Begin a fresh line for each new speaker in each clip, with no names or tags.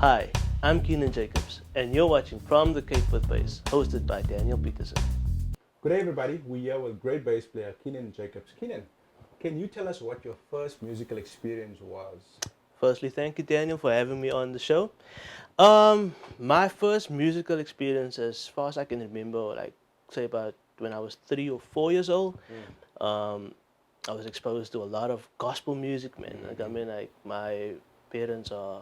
Hi, I'm Keenan Jacobs, and you're watching From the Cape with Bass, hosted by Daniel Peterson.
Good day, everybody. We're here with great bass player Keenan Jacobs. Keenan, can you tell us what your first musical experience was?
Firstly, thank you, Daniel, for having me on the show. My first musical experience, as far as I can remember, like say about when I was 3 or 4 years old, um, I was exposed to a lot of gospel music, man. Like I mean, like my parents are,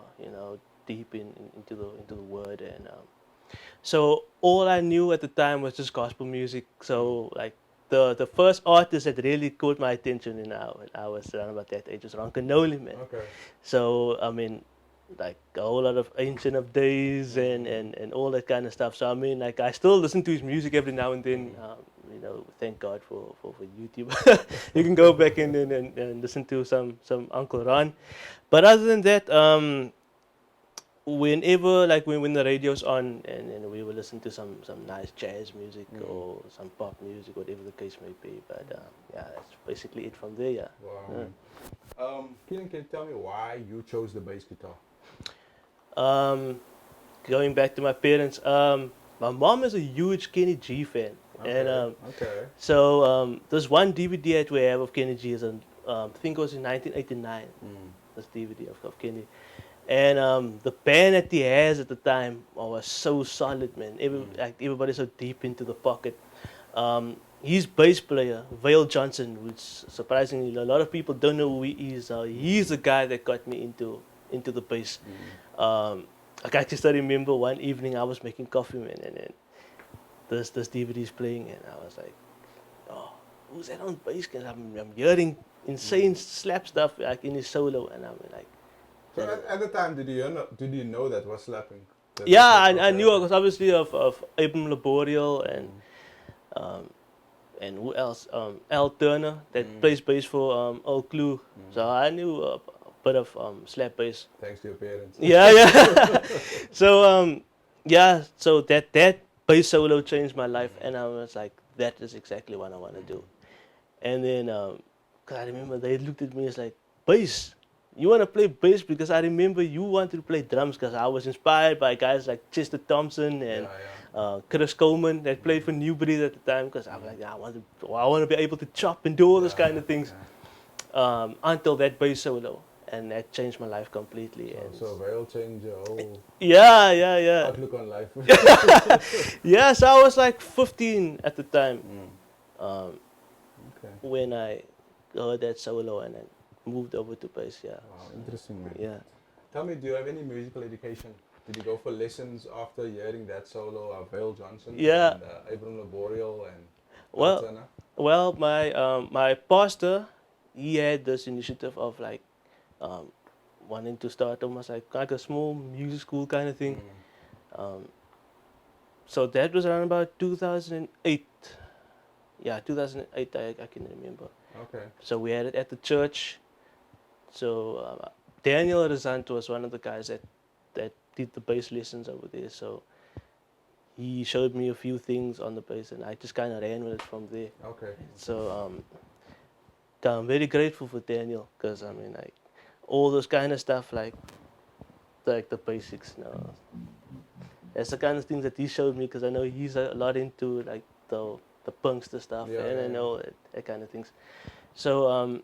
deep into the word, and so all I knew at the time was just gospel music. So like the first artist that really caught my attention, when I was around about that age was Roncanoli, man.
Okay.
So I mean, like a whole lot of Ancient of Days and all that kind of stuff. So I mean, like I still listen to his music every now and then. Thank God for YouTube. You can go back and listen to some Uncle Ron. But other than that, whenever like when the radio's on and we will listen to some nice jazz music or some pop music, whatever the case may be. But yeah, that's basically it from there. Yeah.
Wow.
Yeah.
Keenan, can you tell me why you chose the bass guitar?
Um, Going back to my parents, my mom is a huge Kenny G fan, and
Okay. Okay.
so there's one DVD that we have of Kenny G is I think it was in 1989. This DVD of Kenny, and the band that he has at the time was so solid, man. Like everybody's so deep into the pocket. His bass player, Vale Johnson, which surprisingly a lot of people don't know who he is. He's the guy that got me into the bass. Um, I can just remember one evening I was making coffee, man, and then this DVD's playing, and I was like, "Oh, who's that on bass?" Cause I'm hearing insane slap stuff like in his solo, and I'm like,
So at the time, did you know that was slapping?
yeah, I
Okay,
knew it
okay.
was obviously of Abram Laboriel um, and who else? Al Turner that plays bass for Old Clue. So I knew a bit of slap bass.
Thanks to your parents.
Yeah, yeah. So yeah, so that bass solo changed my life, and I was like, that is exactly what I want to do. And then, cause I remember they looked at me as like, bass. You want to play bass because I remember you wanted to play drums because I was inspired by guys like Chester Thompson and
Yeah, yeah.
Chris Coleman that played for New Breed at the time. Because I'm like, I want to be able to chop and do all those kind
Yeah,
of things.
yeah.
Until that bass solo, and that changed my life completely. And
So Vale changed your whole
yeah, yeah, yeah,
outlook on life.
yeah. So I was like 15 at the time um,
Okay.
when I heard that solo and then moved over to bass. Yeah,
Wow, interesting, man.
yeah.
Tell me, do you have any musical education? Did you go for lessons after hearing that solo of Vale Johnson
Yeah.
and Abram Laboriel and Al
Well,
Turner?
well, my pastor, he had this initiative of like um, wanting to start almost like a small music school kind of thing. Um, so that was around about 2008. Yeah, 2008. I can remember.
Okay.
So we had it at the church. So Daniel Rezant was one of the guys that did the bass lessons over there. So he showed me a few things on the bass, and I just kind of ran with it from there.
Okay.
So I'm very grateful for Daniel because I mean like all those kind of stuff like the basics. That's the kind of things that he showed me because I know he's a lot into like the punkster stuff
Yeah,
and
yeah,
I
yeah.
know that kind of things. So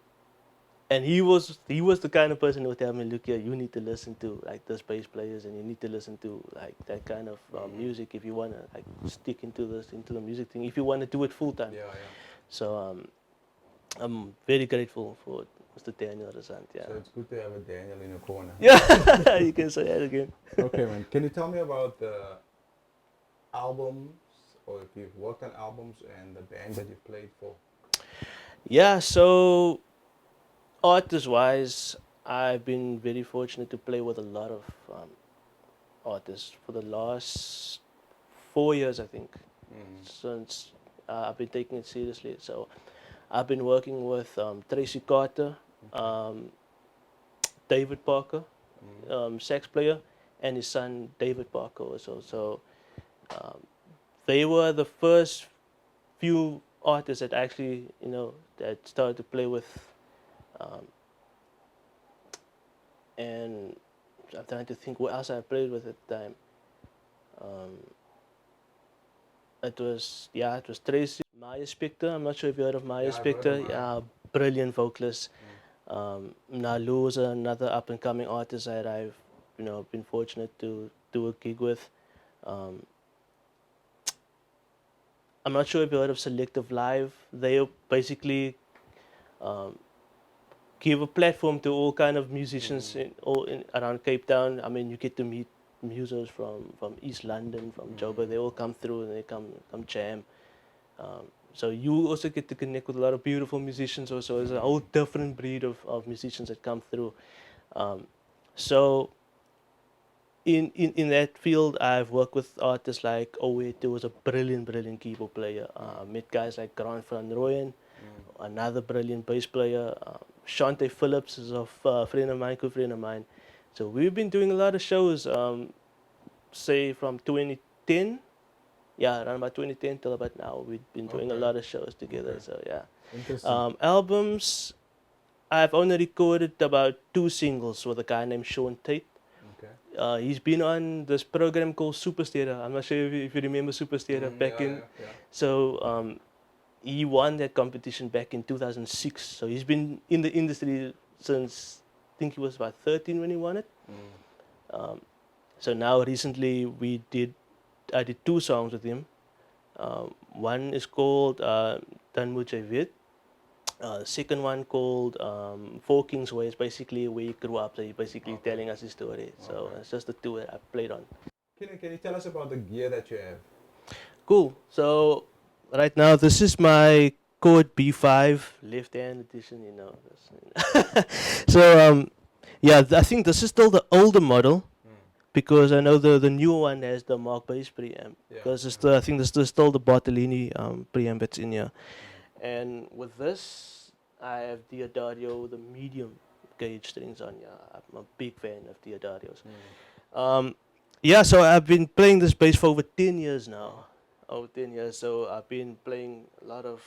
and he was the kind of person who would tell me, look here, you need to listen to like those bass players and you need to listen to like that kind of music if you wanna like stick into the music thing if you wanna do it full time.
Yeah, yeah.
So I'm very grateful for Mr. Daniel Rasant. Yeah.
So it's good to have a Daniel in your corner.
Yeah, you can say that again.
Okay, man. Can you tell me about the albums or if you've worked on albums and the band that you've played for?
Yeah, so artist wise, I've been very fortunate to play with a lot of artists for the last 4 years, I think, since I've been taking it seriously. So I've been working with Tracy Carter, um, David Parker, sax player, and his son David Parker also. So um, they were the first few artists that actually, that started to play with, um, and I'm trying to think what else I played with at the time. Um, it was Tracy, Maya Spector. I'm not sure if you heard of Maya
Yeah, I've heard of
Spector.
Maya.
Yeah, brilliant vocalist.
Mm.
Nalu is another up and coming artist that I've been fortunate to do a gig with. Um, I'm not sure if you heard of Selective Live. They basically um, give a platform to all kind of musicians around Cape Town. I mean, you get to meet musos from East London, from Joburg. They all come through and they come jam. So you also get to connect with a lot of beautiful musicians. Also, there's a whole different breed of musicians that come through. Um, so in that field, I've worked with artists like Owet, who was a brilliant keyboard player. Met guys like Grant van Rooyen, another brilliant bass player. Shante Phillips is a friend of mine, good friend of mine. So we've been doing a lot of shows, say from 2010, yeah, around about 2010 till about now. We've been doing a
Okay.
lot of shows together.
Okay.
So yeah,
Interesting.
albums. I've only recorded about 2 singles with a guy named Sean Tate.
Okay.
He's been on this program called Superstera. I'm not sure if you remember Superstera back
Yeah,
in.
yeah, yeah.
So he won that competition back in 2006. So he's been in the industry since I think he was about 13 when he won it. Um, so now recently I did 2 songs with him. One is called Dan Mujahid. Second one called Four Kings Way. It's basically where he grew up. So he's basically
Okay.
telling us his story. So
Okay.
it's just the two that I played on.
Can you tell us about the gear that you have?
Cool. So right now this is my Chord B5 left hand edition. So yeah, I think this is still the older model because I know the newer one has the Mark bass preamp.
Yeah.
Because I think this is still the Bartolini preamp that's in here. And with this, I have Diodario, the medium gauge strings on here. I'm a big fan of Diodarios. Yeah, so I've been playing this bass for over 10 years now. Over 10 years. So I've been playing a lot of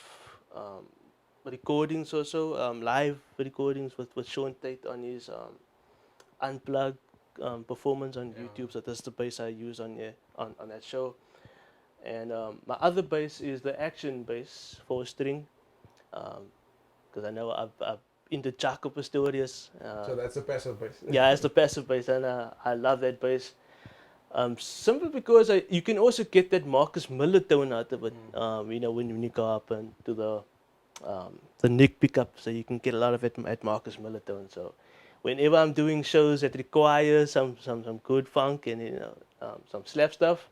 recordings also, live recordings with Sean Tate on his unplugged performance on YouTube. So that's the bass I use on that show. And my other bass is the action bass, 4 string, because I know I've into Jaco Pastorius.
So that's a passive bass.
Yeah, it's the passive bass, and I love that bass. Simply because you can also get that Marcus Miller tone out of it. When you go up and to the neck pickup, so you can get a lot of it at Marcus Miller tone. So whenever I'm doing shows that require some good funk and some slap stuff,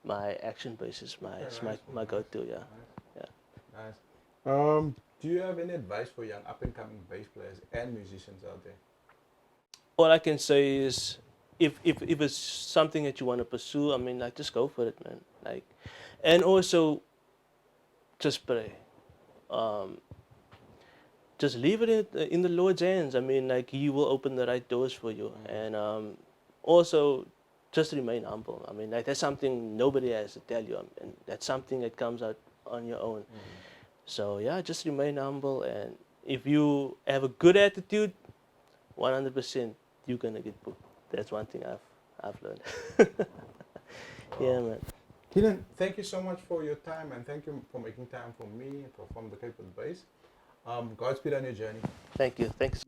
my action bass is my go-to. Yeah.
Nice.
Yeah.
Nice. Do you have any advice for young up-and-coming bass players and musicians out there?
All I can say is, if it's something that you want to pursue, I mean, like, just go for it, man. Like, and also, just pray. Just leave it in the Lord's hands. I mean, like, He will open the right doors for you, and also, just remain humble. I mean, like, that's something nobody has to tell you, and that's something that comes out on your own. So yeah, just remain humble, and if you have a good attitude, 100% you're gonna get booked. That's one thing I've learned. Yeah, man.
Keenan, thank you so much for your time and thank you for making time for me and from the Cape with Bass. Godspeed on your journey.
Thank you. Thanks.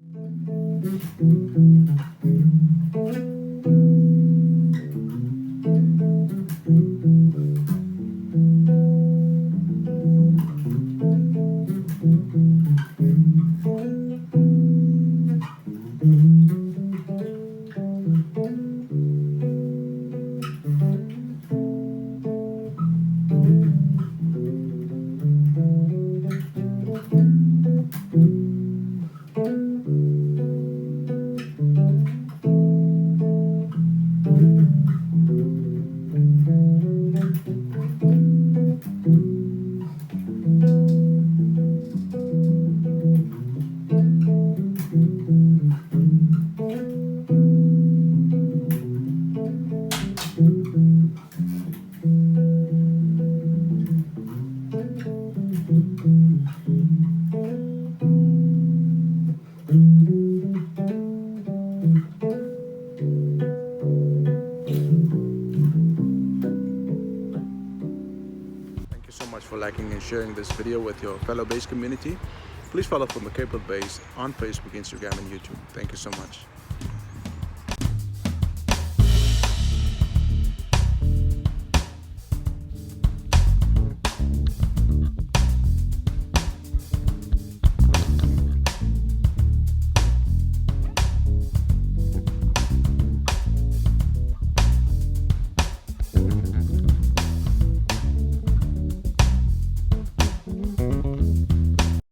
sharing this video with your fellow bass community. Please follow for McCaper Bass on Facebook, Instagram, and YouTube. Thank you so much.